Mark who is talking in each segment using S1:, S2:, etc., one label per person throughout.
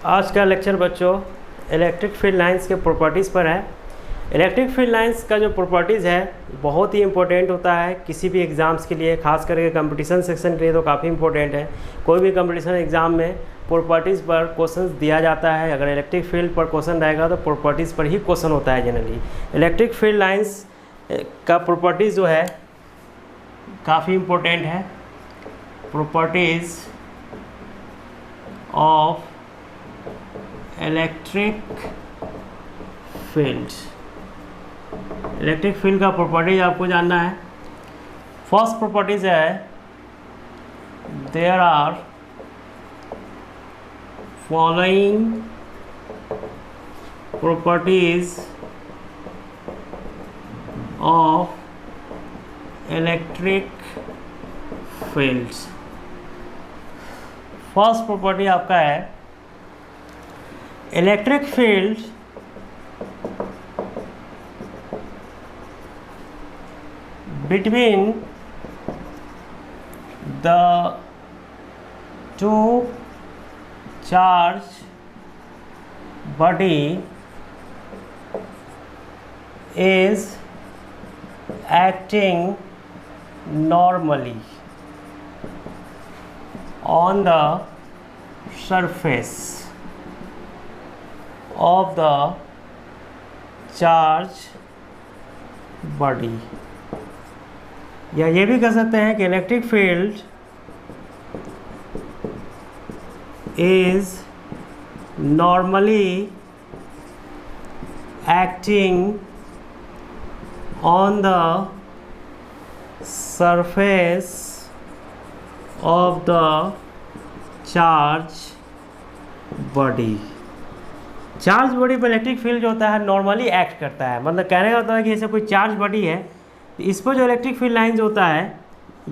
S1: आज का लेक्चर बच्चों इलेक्ट्रिक फील्ड लाइंस के प्रॉपर्टीज़ पर है। इलेक्ट्रिक फील्ड लाइंस का जो प्रॉपर्टीज़ है बहुत ही इंपॉर्टेंट होता है किसी भी एग्ज़ाम्स के लिए, खास करके कंपटीशन सेक्शन के लिए तो काफ़ी इंपॉर्टेंट है। कोई भी कंपटीशन एग्ज़ाम में प्रॉपर्टीज़ पर क्वेश्चंस दिया जाता है। अगर इलेक्ट्रिक फील्ड पर क्वेश्चन रहेगा तो प्रॉपर्टीज़ पर ही क्वेश्चन होता है जनरली। इलेक्ट्रिक फील्ड लाइंस का प्रॉपर्टीज़ जो है काफ़ी इंपॉर्टेंट है। Properties of electric field, electric field का प्रॉपर्टीज आपको जानना है। फर्स्ट प्रॉपर्टीज है there are following properties of electric fields. First property आपका है electric field between the two charge body is acting normally on the surface of the charge body, या ये भी कह सकते हैं कि electric field is normally acting on the surface of the charge body. Charge body पर electric field जो होता है नॉर्मली एक्ट करता है। मतलब कहने का होता है कि जैसे कोई चार्ज बॉडी है तो इस पर जो इलेक्ट्रिक फील्ड लाइंस होता है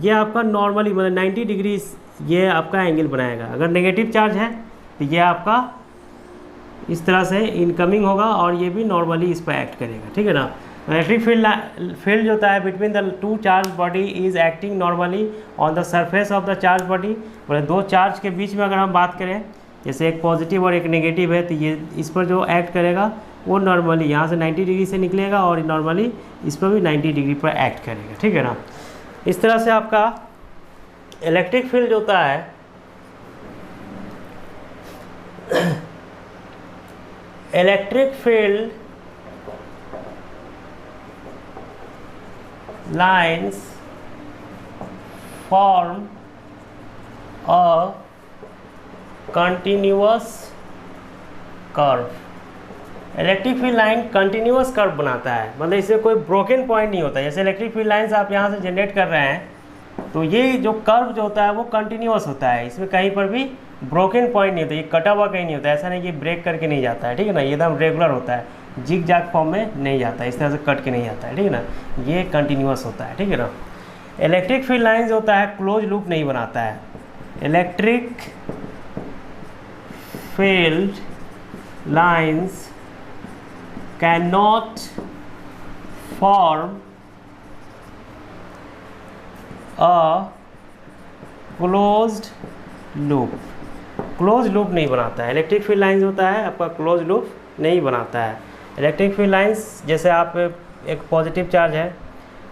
S1: ये आपका नॉर्मली मतलब 90 डिग्री ये आपका एंगल बनाएगा। अगर नेगेटिव चार्ज है तो ये आपका इस तरह से इनकमिंग होगा और ये भी नॉर्मली इस पर एक्ट करेगा, ठीक है ना। इलेक्ट्रिक फील्ड जो होता है between the two charge body is acting normally on the surface of the charge body. मतलब दो चार्ज के बीच में अगर हम बात करें, जैसे एक पॉजिटिव और एक नेगेटिव है, तो ये इस पर जो एक्ट करेगा वो नॉर्मली यहाँ से 90 डिग्री से निकलेगा और नॉर्मली इस पर भी 90 डिग्री पर एक्ट करेगा, ठीक है ना। इस तरह से आपका इलेक्ट्रिक फील्ड होता है electric field lines form a continuous curve. Electric field line continuous curve बनाता है, मतलब इसमें कोई ब्रोकन पॉइंट नहीं होता। जैसे इलेक्ट्रिक फील्ड लाइन्स आप यहाँ से जनरेट कर रहे हैं तो ये जो कर्व जो होता है वो कंटिन्यूअस होता है। इसमें कहीं पर भी ब्रोकन पॉइंट नहीं होता, ये कटा हुआ कहीं नहीं होता। ऐसा नहीं कि ब्रेक करके नहीं जाता है, ठीक है ना। ये एकदम रेगुलर होता है, जिग जैग फॉर्म में नहीं जाता है, इस तरह से कट के नहीं जाता है, ठीक है ना। ये कंटिन्यूअस होता है, ठीक है ना। इलेक्ट्रिक फील्ड लाइन्स होता है क्लोज लूप नहीं बनाता है। Electric field lines cannot form a closed loop। Close loop नहीं बनाता है। इलेक्ट्रिक फील्ड लाइंस होता है आपका क्लोज लूप नहीं बनाता है। इलेक्ट्रिक फील्ड लाइंस जैसे आप एक पॉजिटिव चार्ज है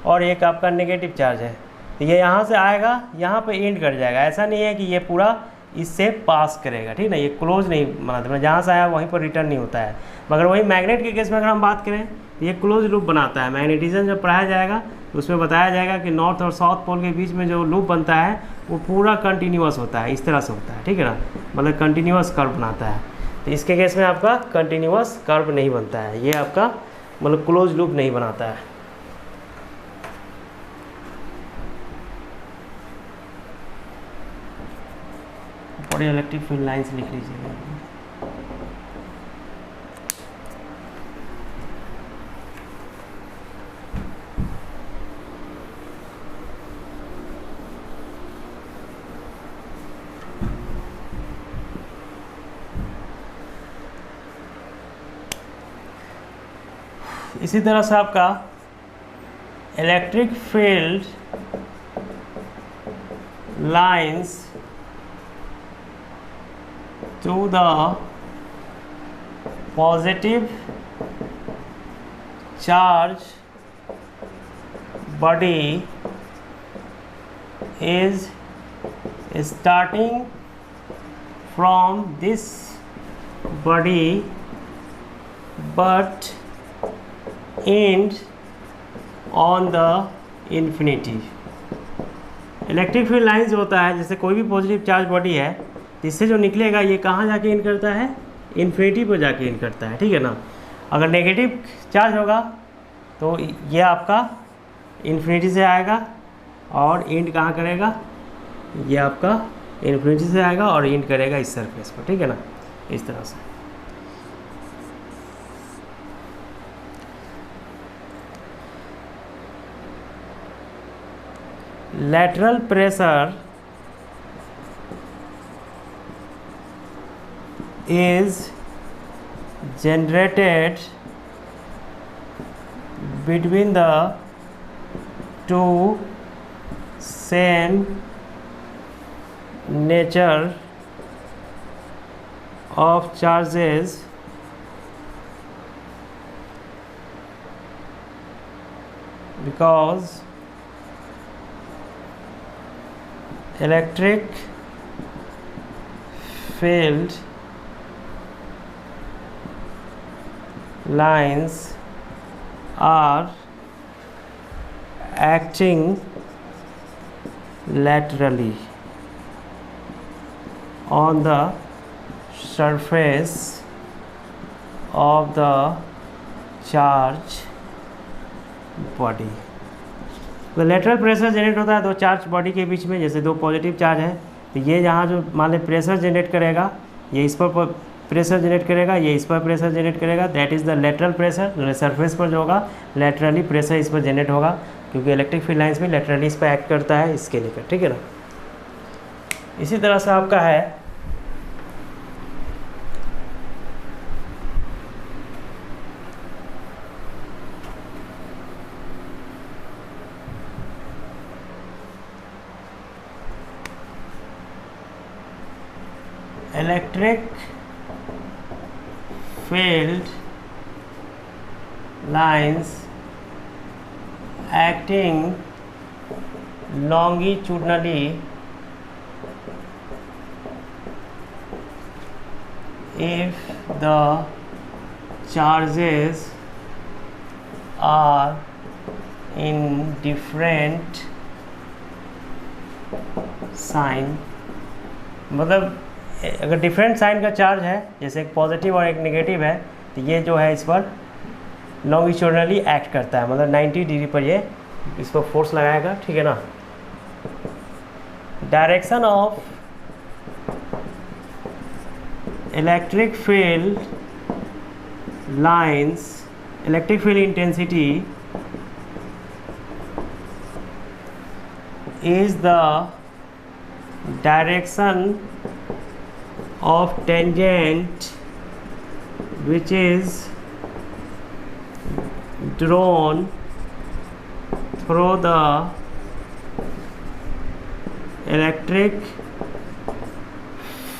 S1: और एक आपका नेगेटिव चार्ज है, तो ये यहाँ से आएगा यहाँ पे एंड कर जाएगा। ऐसा नहीं है कि ये पूरा इससे पास करेगा, ठीक है ना। ये क्लोज नहीं बनाता, मतलब जहाँ से आया वहीं पर रिटर्न नहीं होता है। मगर वही मैग्नेट के केस में अगर हम बात करें तो ये क्लोज लूप बनाता है। मैग्नेटिज्म जब पढ़ाया जाएगा तो उसमें बताया जाएगा कि नॉर्थ और साउथ पोल के बीच में जो लूप बनता है वो पूरा कंटिन्यूअस होता है, इस तरह से होता है, ठीक है ना। मतलब कंटिन्यूअस कर्व बनाता है। तो इसके केस में आपका कंटिन्यूअस कर्व नहीं बनता है, ये आपका मतलब क्लोज लूप नहीं बनाता है। और इलेक्ट्रिक फील्ड लाइंस लिख लीजिएगा। इसी तरह से आपका electric field lines to the positive charge body is starting from this body but end on the infinity। Electric field lines जो होता है, जैसे कोई भी पॉजिटिव चार्ज बॉडी है तो इससे जो निकलेगा ये कहाँ जाके एंड करता है, इन्फिनिटी पर जाके एंड करता है, ठीक है ना। अगर नेगेटिव चार्ज होगा तो ये आपका इन्फिनिटी से आएगा और एंड कहाँ करेगा, ये आपका इन्फिनिटी से आएगा और एंड करेगा इस सरफेस पर, ठीक है ना, इस तरह से। lateral pressure is generated between the two same nature of charges because electric field lines are acting laterally on the surface of the charge body। तो लेटरल प्रेशर जनरेट होता है दो चार्ज बॉडी के बीच में। जैसे दो पॉजिटिव चार्ज है तो ये यहाँ जो मान लें प्रेशर जनरेट करेगा, ये इस पर प्रेशर जनरेट करेगा, ये इस पर प्रेशर जनरेट करेगा, that is the lateral pressure. Surface पर जो होगा लेटरली प्रेशर इस पर जनरेट होगा, क्योंकि इलेक्ट्रिक फील्ड लाइंस में लेटरली इस पर एक्ट करता है, इसके लेकर, ठीक है ना। इसी तरह से आपका है electric field lines acting longitudinally if the charges are in different sign। मतलब अगर डिफरेंट साइन का चार्ज है, जैसे एक पॉजिटिव और एक नेगेटिव है, तो ये जो है इस पर लॉन्गिट्यूडनली एक्ट करता है, मतलब 90 डिग्री पर ये इस पर फोर्स लगाएगा, ठीक है ना। Direction of electric field lines, electric field intensity is the direction of tangent which is drawn through the electric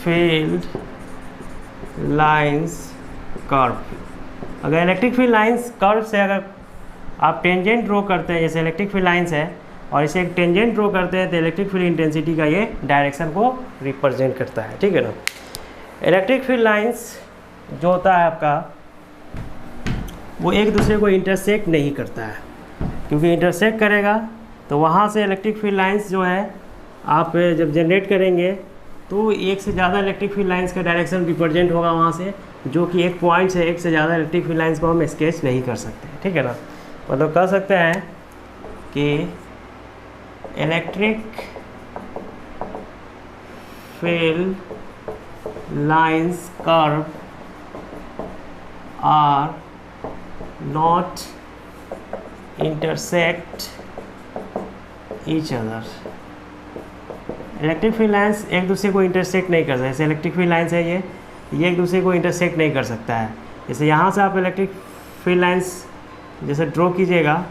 S1: field lines curve। अगर इलेक्ट्रिक फील्ड लाइंस कर्व से अगर आप टेंजेंट ड्रॉ करते हैं, जैसे इलेक्ट्रिक फील्ड लाइंस है और इसे एक टेंजेंट ड्रॉ करते हैं, तो इलेक्ट्रिक फील्ड इंटेंसिटी का ये डायरेक्शन को रिप्रेजेंट करता है, ठीक है ना। इलेक्ट्रिक फील्ड लाइंस जो होता है आपका, वो एक दूसरे को इंटरसेक्ट नहीं करता है, क्योंकि इंटरसेक्ट करेगा तो वहाँ से इलेक्ट्रिक फील्ड लाइंस जो है आप जब जनरेट करेंगे तो एक से ज़्यादा इलेक्ट्रिक फील्ड लाइंस का डायरेक्शन रिप्रेजेंट होगा वहाँ से, जो कि एक पॉइंट से एक से ज़्यादा इलेक्ट्रिक फील्ड लाइंस को हम स्केच नहीं कर सकते, ठीक है ना। मतलब कह सकते हैं कि electric field lines curve are not intersect each other। Electric field lines एक दूसरे को इंटरसेक्ट नहीं कर सकते। जैसे इलेक्ट्रिक फील्ड लाइंस है ये एक दूसरे को इंटरसेक्ट नहीं कर सकता है। जैसे यहाँ से आप इलेक्ट्रिक फील्ड लाइंस जैसे ड्रॉ कीजिएगा,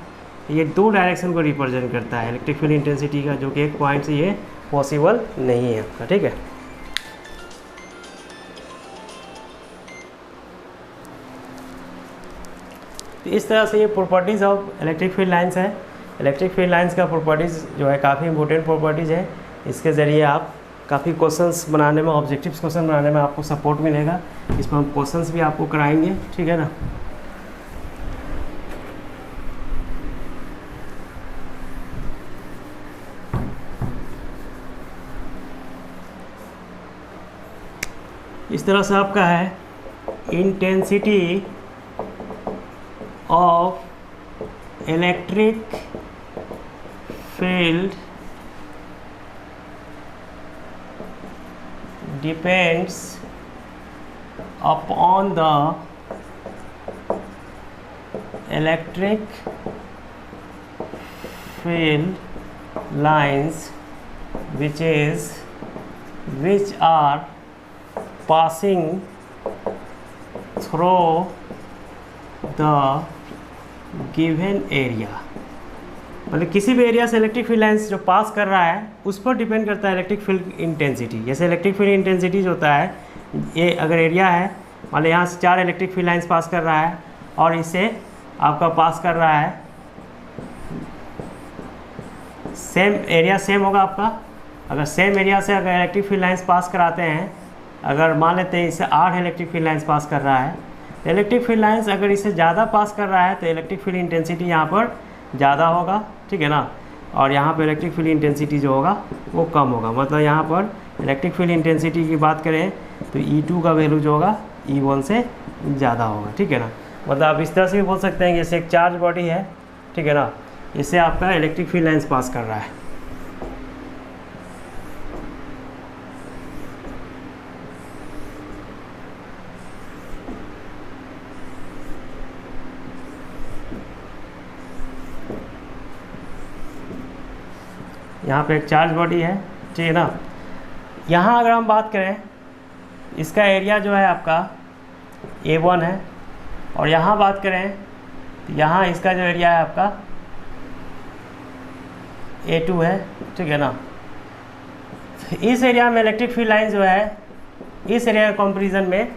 S1: ये दो डायरेक्शन को रिप्रेजेंट करता है इलेक्ट्रिक फील्ड इंटेंसिटी का, जो कि एक पॉइंट से ये पॉसिबल नहीं है आपका, ठीक है। तो इस तरह से ये properties of electric field lines है। इलेक्ट्रिक फील्ड लाइंस का प्रॉपर्टीज़ जो है काफ़ी इंपॉर्टेंट प्रॉपर्टीज़ है। इसके ज़रिए आप काफ़ी क्वेश्चंस बनाने में, ऑब्जेक्टिव क्वेश्चन बनाने में आपको सपोर्ट मिलेगा। इसमें हम क्वेश्चंस भी आपको कराएंगे, ठीक है ना। इस तरह से आपका है intensity of electric field depends upon the electric field lines which are passing through the given area। मतलब किसी भी एरिया से इलेक्ट्रिक फील्ड लाइन्स जो पास कर रहा है उस पर डिपेंड करता है इलेक्ट्रिक फील्ड इंटेंसिटी। जैसे इलेक्ट्रिक फील्ड इंटेंसिटी जो होता है, ये अगर एरिया है, मान लो यहाँ से 4 इलेक्ट्रिक फील्ड लाइन्स पास कर रहा है और इसे आपका पास कर रहा है, सेम एरिया सेम होगा आपका। अगर सेम एरिया से अगर इलेक्ट्रिक फील्ड लाइन्स पास कराते हैं, अगर मान लेते हैं इसे 8 इलेक्ट्रिक फील्ड लाइन्स पास कर रहा है, तो इलेक्ट्रिक फील्ड लाइन्स अगर इसे ज़्यादा पास कर रहा है तो इलेक्ट्रिक फील्ड इंटेंसिटी यहाँ पर ज़्यादा होगा, ठीक है ना। और यहाँ पर इलेक्ट्रिक फील्ड इंटेंसिटी जो होगा वो कम होगा। मतलब यहाँ पर इलेक्ट्रिक फील्ड इंटेंसिटी की बात करें तो E2 का वैल्यू जो होगा E1 से ज़्यादा होगा, ठीक है ना। मतलब आप इस तरह से भी बोल सकते हैं कि जैसे एक चार्ज बॉडी है, ठीक है ना, इससे आपका इलेक्ट्रिक फील्ड लाइन्स पास कर रहा है। यहाँ पे एक चार्ज बॉडी है, ठीक है ना। यहाँ अगर हम बात करें, इसका एरिया जो है आपका A1 है, और यहाँ बात करें तो यहाँ इसका जो एरिया है आपका A2 है, ठीक है ना। इस एरिया में इलेक्ट्रिक फील्ड लाइन जो है इस एरिया के कंपैरिजन में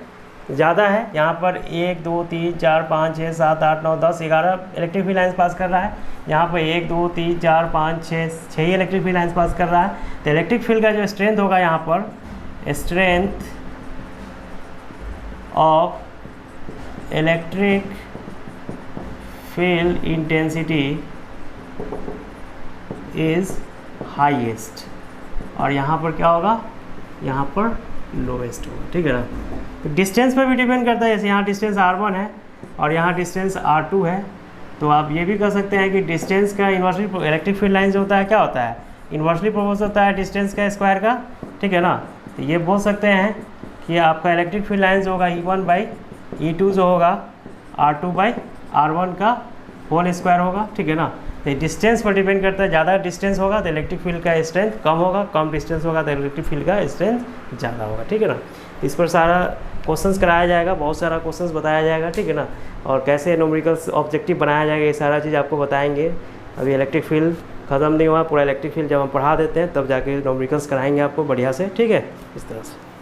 S1: ज़्यादा है। यहाँ पर 1 2 3 4 5 6 7 8 9 10 11 इलेक्ट्रिक फील्ड लाइन्स पास कर रहा है। यहाँ पर 1 2 3 4 5 6 ही इलेक्ट्रिक फील्ड लाइन्स पास कर रहा है। तो इलेक्ट्रिक फील्ड का जो स्ट्रेंथ होगा, यहाँ पर strength of electric field intensity is highest, और यहाँ पर क्या होगा, यहाँ पर लोवेस्ट होगा, ठीक है ना। तो डिस्टेंस पर भी डिपेंड करता है। जैसे यहाँ डिस्टेंस R1 है और यहाँ डिस्टेंस R2 है, तो आप ये भी कह सकते हैं कि डिस्टेंस का इन्वर्सली, इलेक्ट्रिक फील्ड लाइन जो होता है क्या होता है, इन्वर्सली प्रोपोर्शनल होता है डिस्टेंस का स्क्वायर का, ठीक है ना। तो ये बोल सकते हैं कि आपका इलेक्ट्रिक फील्ड लाइन जो होगा E1/E2 जो होगा R2/R1 का होल स्क्वायर होगा, ठीक है ना। तो डिस्टेंस पर डिपेंड करता है। ज़्यादा डिस्टेंस होगा तो इलेक्ट्रिक फील्ड का स्ट्रेंथ कम होगा, कम डिस्टेंस होगा तो इलेक्ट्रिक फील्ड का स्ट्रेंथ ज़्यादा होगा, ठीक है ना। इस पर सारा क्वेश्चंस कराया जाएगा, बहुत सारा क्वेश्चंस बताया जाएगा, ठीक है ना। और कैसे न्यूमेरिकल्स ऑब्जेक्टिव बनाया जाएगा, ये सारा चीज़ आपको बताएंगे। अभी इलेक्ट्रिक फील्ड ख़त्म नहीं हुआ, पूरा इलेक्ट्रिक फील्ड जब हम पढ़ा देते हैं तब जाके न्यूमेरिकल्स कराएंगे आपको बढ़िया से, ठीक है, इस तरह से।